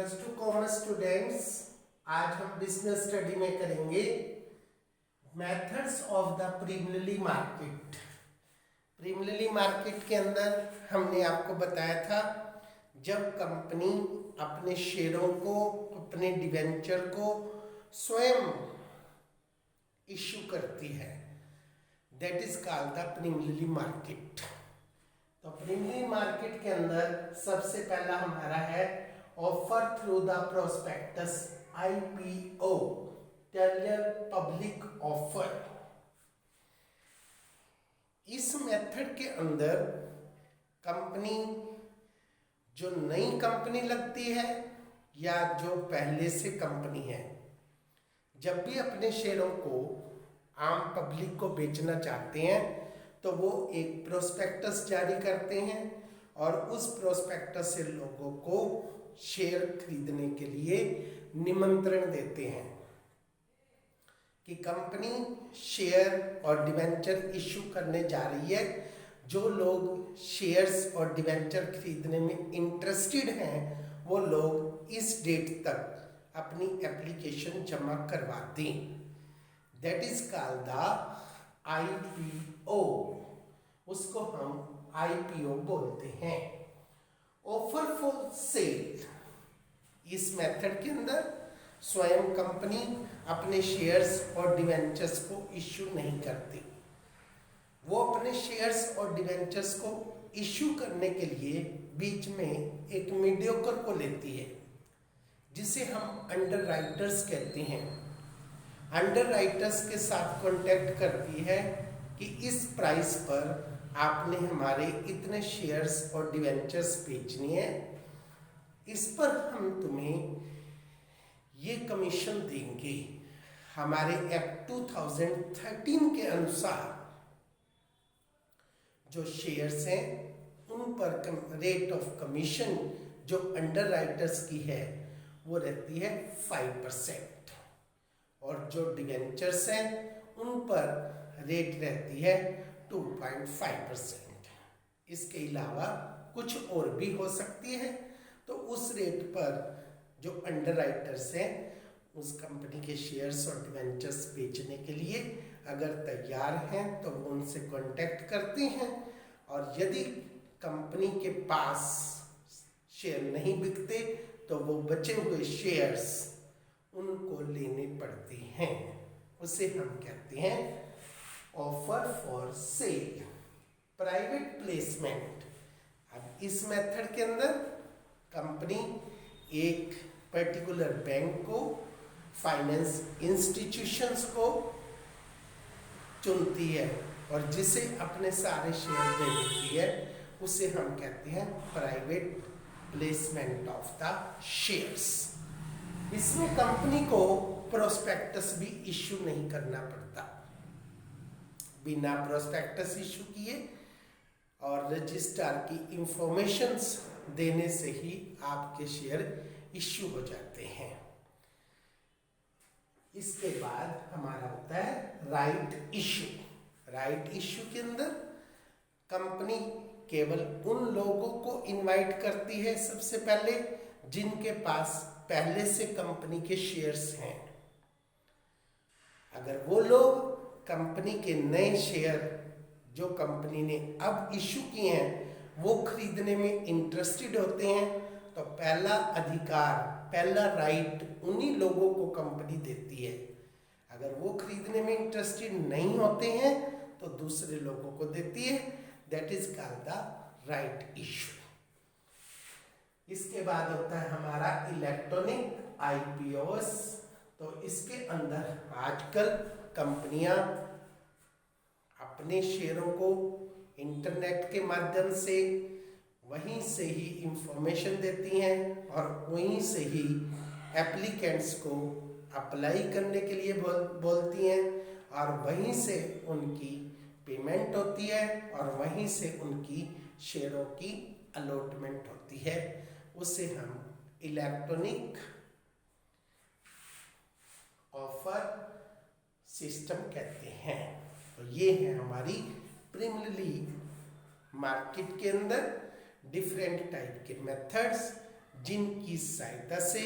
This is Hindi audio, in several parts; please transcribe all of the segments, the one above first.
प्लस टू कॉमर्स स्टूडेंट्स, आज हम बिजनेस स्टडी में करेंगे methods of the preliminary market. Preliminary market के अंदर हमने आपको बताया था जब कंपनी अपने शेयरों को, अपने डिवेंचर को स्वयं इश्यू करती है, that is called the preliminary market. तो प्रीलिमिनरी मार्केट के अंदर सबसे पहला हमारा है offer through the prospectus, IPO, टेलियर पब्लिक ऑफर। इस मेथड के अंदर कंपनी, जो नई कंपनी लगती है या जो पहले से कंपनी है, जब भी अपने शेयरों को आम पब्लिक को बेचना चाहते हैं तो वो एक प्रोस्पेक्टस जारी करते हैं और उस प्रोस्पेक्टस से लोगों को शेयर खरीदने के लिए निमंत्रण देते हैं कि कंपनी शेयर और डिवेंचर इश्यू करने जा रही है। जो लोग शेयर्स और डिवेंचर खरीदने में इंटरेस्टेड हैं वो लोग इस डेट तक अपनी एप्लीकेशन जमा करवा दें। That is called the IPO। उसको हम IPO बोलते हैं, ऑफर फॉर सेल। इस मेथड के अंदर स्वयं कंपनी अपने शेयर्स और डिवेंचर्स को इश्यू नहीं करती। वो अपने शेयर्स और डिवेंचर्स को इश्यू करने के लिए बीच में एक मीडियोकर को लेती है, जिसे हम अंडर राइटर्स कहते हैं। अंडर राइटर्स के साथ कॉन्टेक्ट करती है कि इस प्राइस पर आपने हमारे इतने शेयर्स और डिवेंचर्स बेचनी है, इस पर हम तुम्हें ये कमीशन देंगे। हमारे एक्ट 2013 के अनुसार जो शेयर्स हैं उन पर रेट ऑफ कमीशन जो अंडर राइटर्स की है वो रहती है 5% और जो डिवेंचर्स हैं उन पर रेट रहती है 2.5%। इसके अलावा कुछ और भी हो सकती है। तो उस रेट पर जो अंडर राइटर्स हैं उस कंपनी के शेयर्स और डिवेंचर्स बेचने के लिए अगर तैयार हैं तो वो उनसे कांटेक्ट करते हैं, और यदि कंपनी के पास शेयर नहीं बिकते तो वो बचे हुए शेयर्स उनको लेने पड़ते हैं। उसे हम कहते हैं offer for sale, private placement. अब इस मेथड के अंदर कंपनी एक पर्टिकुलर बैंक को, फाइनेंस इंस्टीट्यूशंस को चुनती है और जिसे अपने सारे शेयर दे देती है, उसे हम कहते हैं private placement of the shares. इसमें कंपनी को प्रोस्पेक्टस भी इश्यू नहीं करना पड़ता। बिना प्रोस्पेक्टस इश्यू किए और रजिस्ट्रार की इंफॉर्मेशंस देने से ही आपके शेयर इश्यू हो जाते हैं। इसके बाद हमारा होता है राइट इश्यू। राइट इश्यू के अंदर कंपनी केवल उन लोगों को इनवाइट करती है सबसे पहले जिनके पास पहले से कंपनी के शेयर्स हैं। अगर वो लोग कंपनी के नए शेयर जो कंपनी ने अब इश्यू किए हैं वो खरीदने में इंटरेस्टेड होते हैं तो पहला अधिकार, पहला राइट उन्हीं लोगों को कंपनी देती है। अगर वो खरीदने में इंटरेस्टेड नहीं होते हैं तो दूसरे लोगों को देती है। That is called the right issue. इसके बाद होता है हमारा इलेक्ट्रॉनिक IPOs। तो इसके अंदर आजकल कंपनियां अपने शेयरों को इंटरनेट के माध्यम से वहीं से ही इंफॉर्मेशन देती हैं और वहीं से ही एप्लीकेंट्स को अप्लाई करने के लिए बोलती हैं और वहीं से उनकी पेमेंट होती है और वहीं से उनकी शेयरों की अलॉटमेंट होती है। उसे हम इलेक्ट्रॉनिक ऑफर सिस्टम कहते हैं। तो ये है हमारी प्रीलिमिनरी मार्केट के अंदर डिफरेंट टाइप के मेथड्स जिनकी सहायता से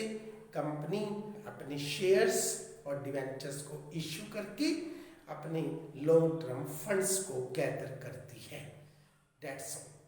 कंपनी अपने शेयर्स और डिवेंचर्स को इश्यू करके अपने लॉन्ग टर्म फंड्स को गैदर करती है। That's all.